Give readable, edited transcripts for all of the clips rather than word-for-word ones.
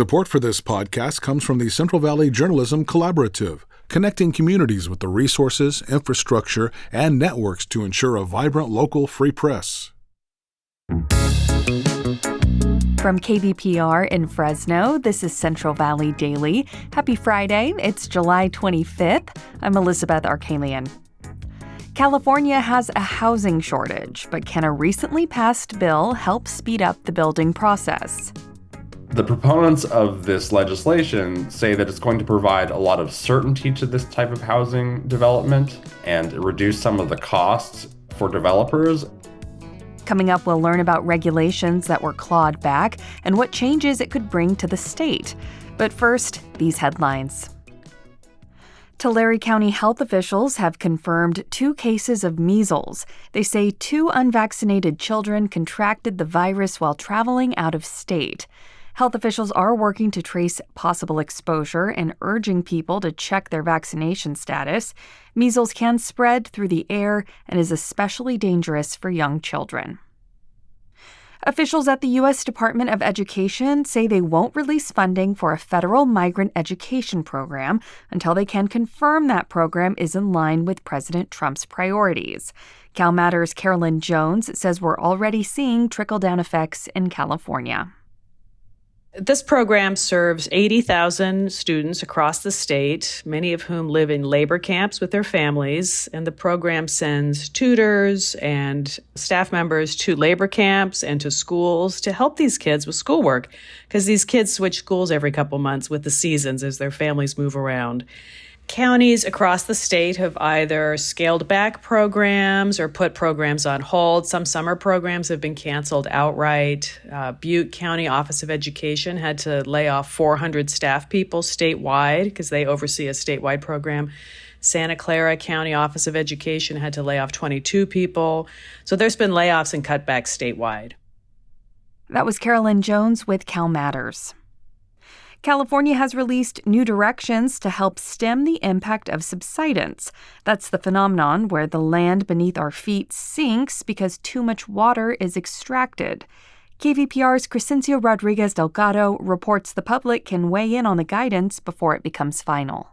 Support for this podcast comes from the Central Valley Journalism Collaborative, connecting communities with the resources, infrastructure, and networks to ensure a vibrant local free press. From KVPR in Fresno, this is Central Valley Daily. Happy Friday. It's July 25th. I'm Elizabeth Arkalian. California has a housing shortage, but can a recently passed bill help speed up the building process? The proponents of this legislation say that it's going to provide a lot of certainty to this type of housing development and reduce some of the costs for developers. Coming up, we'll learn about regulations that were clawed back and what changes it could bring to the state. But first, these headlines. Tulare County health officials have confirmed 2 cases of measles. They say 2 unvaccinated children contracted the virus while traveling out of state. Health officials are working to trace possible exposure and urging people to check their vaccination status. Measles can spread through the air and is especially dangerous for young children. Officials at the U.S. Department of Education say they won't release funding for a federal migrant education program until they can confirm that program is in line with President Trump's priorities. CalMatters' Carolyn Jones says we're already seeing trickle-down effects in California. This program serves 80,000 students across the state, many of whom live in labor camps with their families, and the program sends tutors and staff members to labor camps and to schools to help these kids with schoolwork, because these kids switch schools every couple months with the seasons as their families move around. Counties across the state have either scaled back programs or put programs on hold. Some summer programs have been canceled outright. Butte County Office of Education had to lay off 400 staff people statewide because they oversee a statewide program. Santa Clara County Office of Education had to lay off 22 people. So there's been layoffs and cutbacks statewide. That was Carolyn Jones with CalMatters. California has released new directions to help stem the impact of subsidence. That's the phenomenon where the land beneath our feet sinks because too much water is extracted. KVPR's Crescencio Rodriguez Delgado reports the public can weigh in on the guidance before it becomes final.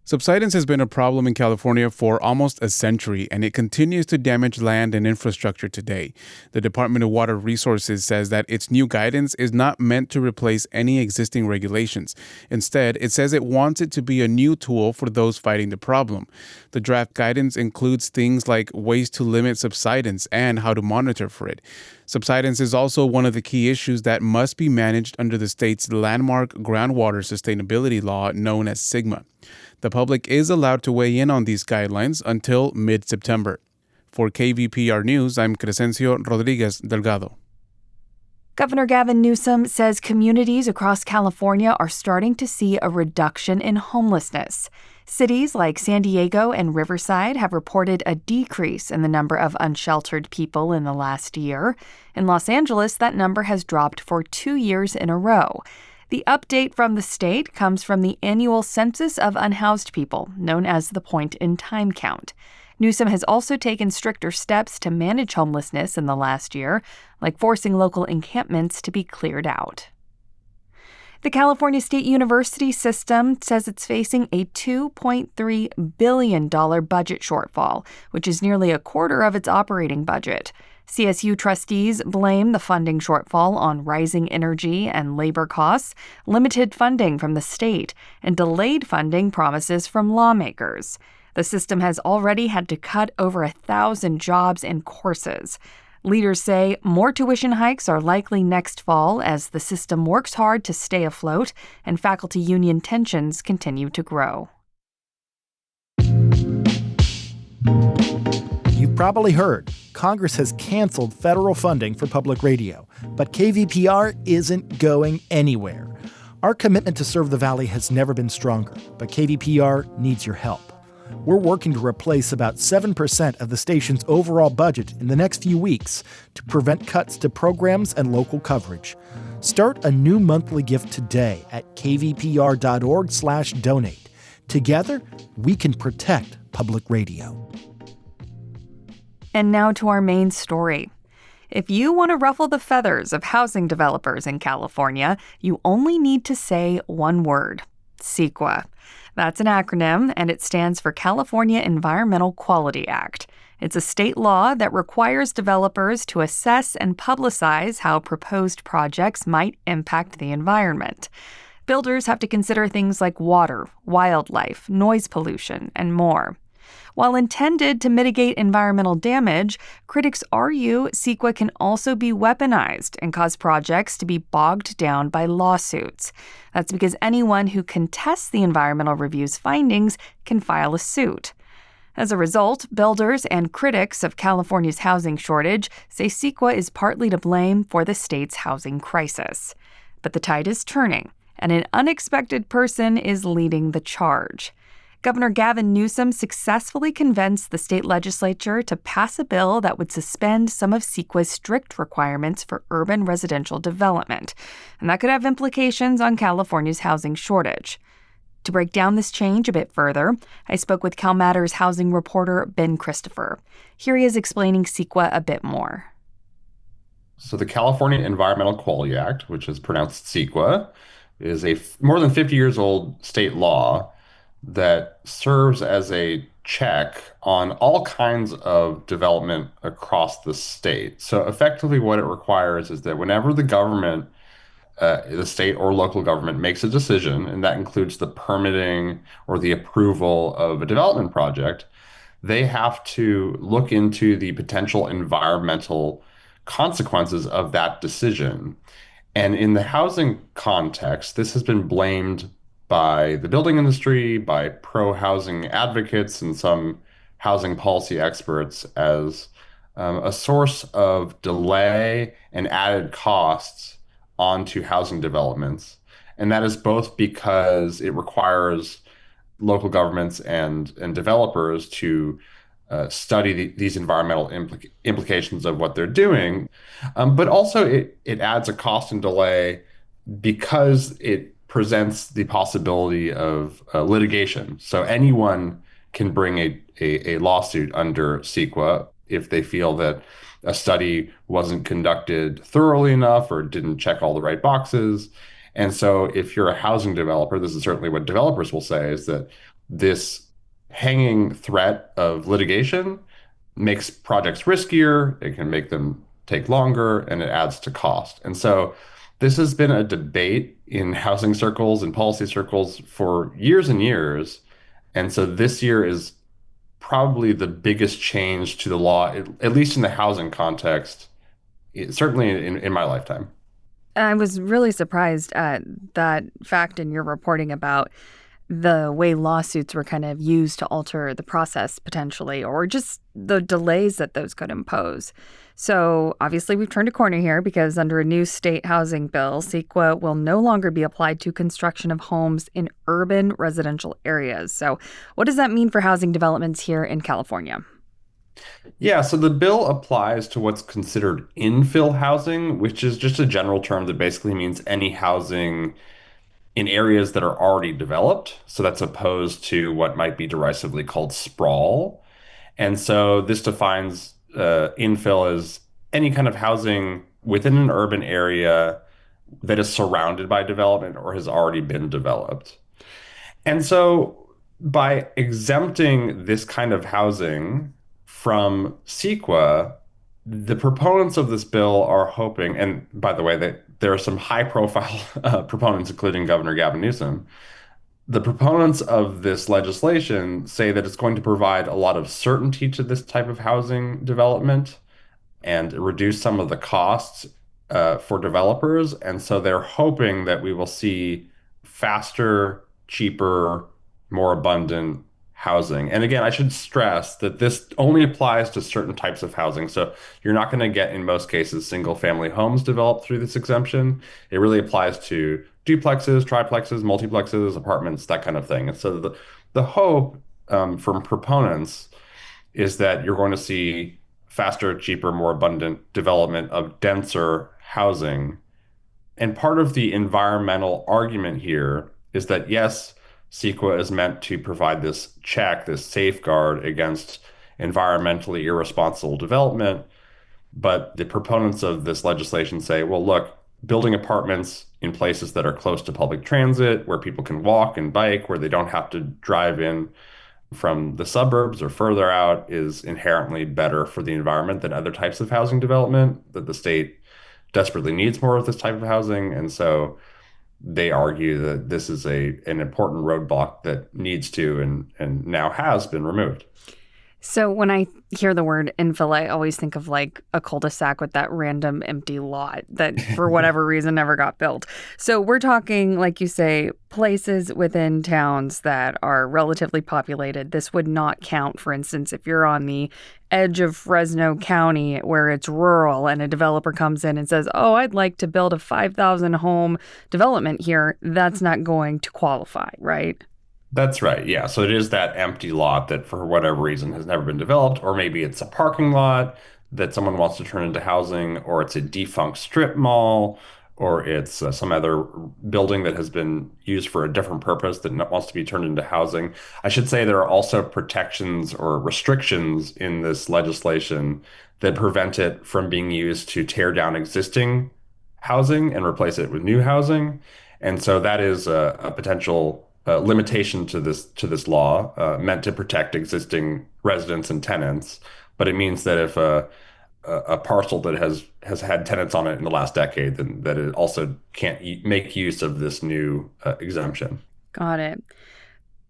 Subsidence has been a problem in California for almost a century, and it continues to damage land and infrastructure today. The Department of Water Resources says that its new guidance is not meant to replace any existing regulations. Instead, it says it wants it to be a new tool for those fighting the problem. The draft guidance includes things like ways to limit subsidence and how to monitor for it. Subsidence is also one of the key issues that must be managed under the state's landmark groundwater sustainability law known as CEQA. The public is allowed to weigh in on these guidelines until mid-September. For KVPR News, I'm Crescencio Rodriguez Delgado. Governor Gavin Newsom says communities across California are starting to see a reduction in homelessness. Cities like San Diego and Riverside have reported a decrease in the number of unsheltered people in the last year. In Los Angeles, that number has dropped for 2 years in a row. The update from the state comes from the annual Census of Unhoused People, known as the point-in-time count. Newsom has also taken stricter steps to manage homelessness in the last year, like forcing local encampments to be cleared out. The California State University system says it's facing a $2.3 billion budget shortfall, which is nearly a quarter of its operating budget. CSU trustees blame the funding shortfall on rising energy and labor costs, limited funding from the state, and delayed funding promises from lawmakers. The system has already had to cut over 1,000 jobs and courses. Leaders say more tuition hikes are likely next fall as the system works hard to stay afloat and faculty union tensions continue to grow. You've probably heard Congress has canceled federal funding for public radio, but KVPR isn't going anywhere. Our commitment to serve the Valley has never been stronger, but KVPR needs your help. We're working to replace about 7% of the station's overall budget in the next few weeks to prevent cuts to programs and local coverage. Start a new monthly gift today at kvpr.org/donate. Together, we can protect public radio. And now to our main story. If you want to ruffle the feathers of housing developers in California, you only need to say one word: CEQA. That's an acronym, and it stands for California Environmental Quality Act. It's a state law that requires developers to assess and publicize how proposed projects might impact the environment. Builders have to consider things like water, wildlife, noise pollution, and more. While intended to mitigate environmental damage, critics argue CEQA can also be weaponized and cause projects to be bogged down by lawsuits. That's because anyone who contests the environmental review's findings can file a suit. As a result, builders and critics of California's housing shortage say CEQA is partly to blame for the state's housing crisis. But the tide is turning, and an unexpected person is leading the charge. Governor Gavin Newsom successfully convinced the state legislature to pass a bill that would suspend some of CEQA's strict requirements for urban residential development, and that could have implications on California's housing shortage. To break down this change a bit further, I spoke with CalMatters housing reporter Ben Christopher. Here he is explaining CEQA a bit more. So the California Environmental Quality Act, which is pronounced CEQA, is a more than 50 years old state law that serves as a check on all kinds of development across the state. So effectively what it requires is that whenever the government, the state or local government makes a decision, and that includes the permitting or the approval of a development project, they have to look into the potential environmental consequences of that decision. And in the housing context, this has been blamed by the building industry, by pro-housing advocates, and some housing policy experts as a source of delay and added costs onto housing developments. And that is both because it requires local governments and developers to study these environmental implications of what they're doing, but also it adds a cost and delay because it presents the possibility of litigation. So anyone can bring a lawsuit under CEQA if they feel that a study wasn't conducted thoroughly enough or didn't check all the right boxes. And so if you're a housing developer, this is certainly what developers will say, is that this hanging threat of litigation makes projects riskier, it can make them take longer, and it adds to cost. And so this has been a debate in housing circles and policy circles for years and years. And so this year is probably the biggest change to the law, at least in the housing context, certainly in my lifetime. I was really surprised at that fact in your reporting about the way lawsuits were kind of used to alter the process potentially, or just the delays that those could impose. So obviously we've turned a corner here because under a new state housing bill, CEQA will no longer be applied to construction of homes in urban residential areas. So what does that mean for housing developments here in California? Yeah, so the bill applies to what's considered infill housing, which is just a general term that basically means any housing in areas that are already developed. So that's opposed to what might be derisively called sprawl. And so this defines infill as any kind of housing within an urban area that is surrounded by development or has already been developed. And so by exempting this kind of housing from CEQA, the proponents of this bill are hoping, and by the way, that there are some high-profile proponents, including Governor Gavin Newsom. The proponents of this legislation say that it's going to provide a lot of certainty to this type of housing development and reduce some of the costs for developers. And so they're hoping that we will see faster, cheaper, more abundant housing. And again, I should stress that this only applies to certain types of housing. So you're not going to get, in most cases, single family homes developed through this exemption. It really applies to duplexes, triplexes, multiplexes, apartments, that kind of thing. And so the hope from proponents is that you're going to see faster, cheaper, more abundant development of denser housing. And part of the environmental argument here is that, yes, CEQA is meant to provide this check, this safeguard against environmentally irresponsible development. But the proponents of this legislation say, well, look, building apartments in places that are close to public transit, where people can walk and bike, where they don't have to drive in from the suburbs or further out, is inherently better for the environment than other types of housing development, that the state desperately needs more of this type of housing. And so they argue that this is an important roadblock that needs to and now has been removed. So when I hear the word infill, I always think of like a cul-de-sac with that random empty lot that for whatever reason never got built. So we're talking, like you say, places within towns that are relatively populated. This would not count, for instance, if you're on the edge of Fresno County where it's rural and a developer comes in and says, oh, I'd like to build a 5,000 home development here. That's not going to qualify, right? That's right. Yeah. So it is that empty lot that for whatever reason has never been developed, or maybe it's a parking lot that someone wants to turn into housing, or it's a defunct strip mall, or it's some other building that has been used for a different purpose that wants to be turned into housing. I should say there are also protections or restrictions in this legislation that prevent it from being used to tear down existing housing and replace it with new housing. And so that is a potential limitation to this law, meant to protect existing residents and tenants. But it means that if a parcel that has had tenants on it in the last decade, then that it also can't make use of this new exemption. Got it.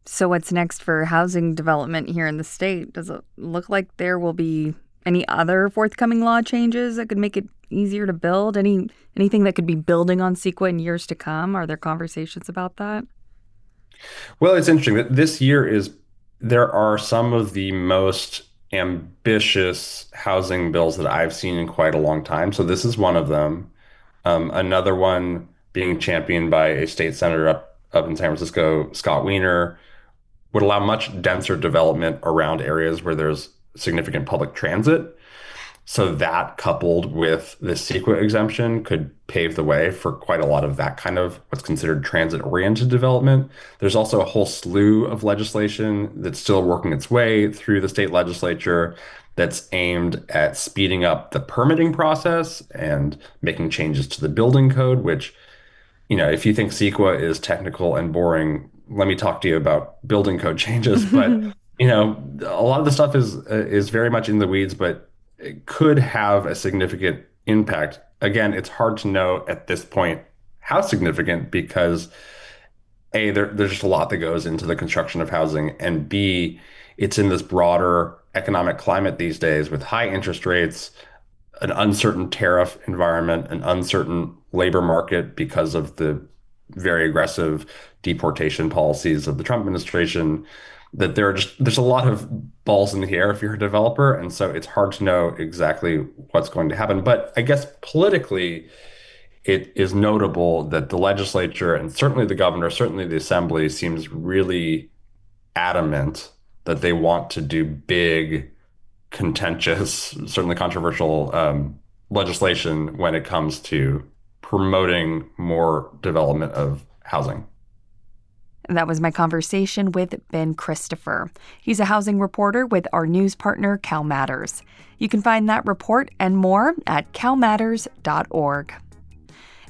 So what's next for housing development here in the state? Does it look like there will be any other forthcoming law changes that could make it easier to build? Anything that could be building on CEQA in years to come? Are there conversations about that? Well, it's interesting that this year there are some of the most ambitious housing bills that I've seen in quite a long time. So this is one of them. Another one being championed by a state senator up in San Francisco, Scott Wiener, would allow much denser development around areas where there's significant public transit. So that, coupled with the CEQA exemption, could pave the way for quite a lot of that kind of what's considered transit-oriented development. There's also a whole slew of legislation that's still working its way through the state legislature that's aimed at speeding up the permitting process and making changes to the building code, which, if you think CEQA is technical and boring, let me talk to you about building code changes. But, a lot of the stuff is very much in the weeds, but it could have a significant impact. Again, it's hard to know at this point how significant, because A, there's just a lot that goes into the construction of housing, and B, it's in this broader economic climate these days with high interest rates, an uncertain tariff environment, an uncertain labor market because of the very aggressive deportation policies of the Trump administration, that there's a lot of balls in the air if you're a developer. And so it's hard to know exactly what's going to happen. But I guess politically, it is notable that the legislature, and certainly the governor, certainly the assembly, seems really adamant that they want to do big, contentious, certainly controversial legislation when it comes to promoting more development of housing. That was my conversation with Ben Christopher. He's a housing reporter with our news partner, CalMatters. You can find that report and more at calmatters.org.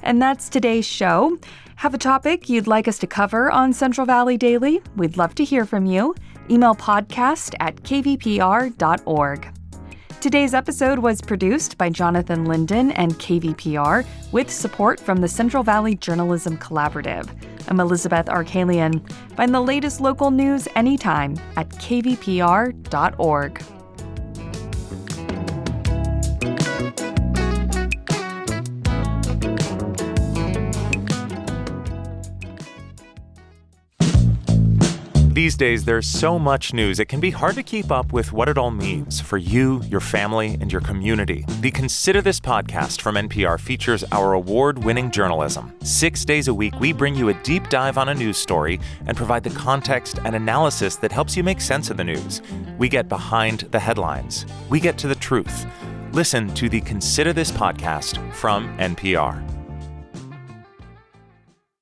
And that's today's show. Have a topic you'd like us to cover on Central Valley Daily? We'd love to hear from you. Email podcast@kvpr.org. Today's episode was produced by Jonathan Linden and KVPR with support from the Central Valley Journalism Collaborative. I'm Elizabeth Arkalian. Find the latest local news anytime at kvpr.org. These days, there's so much news, it can be hard to keep up with what it all means for you, your family, and your community. The Consider This podcast from NPR features our award-winning journalism. 6 days a week, we bring you a deep dive on a news story and provide the context and analysis that helps you make sense of the news. We get behind the headlines. We get to the truth. Listen to the Consider This podcast from NPR.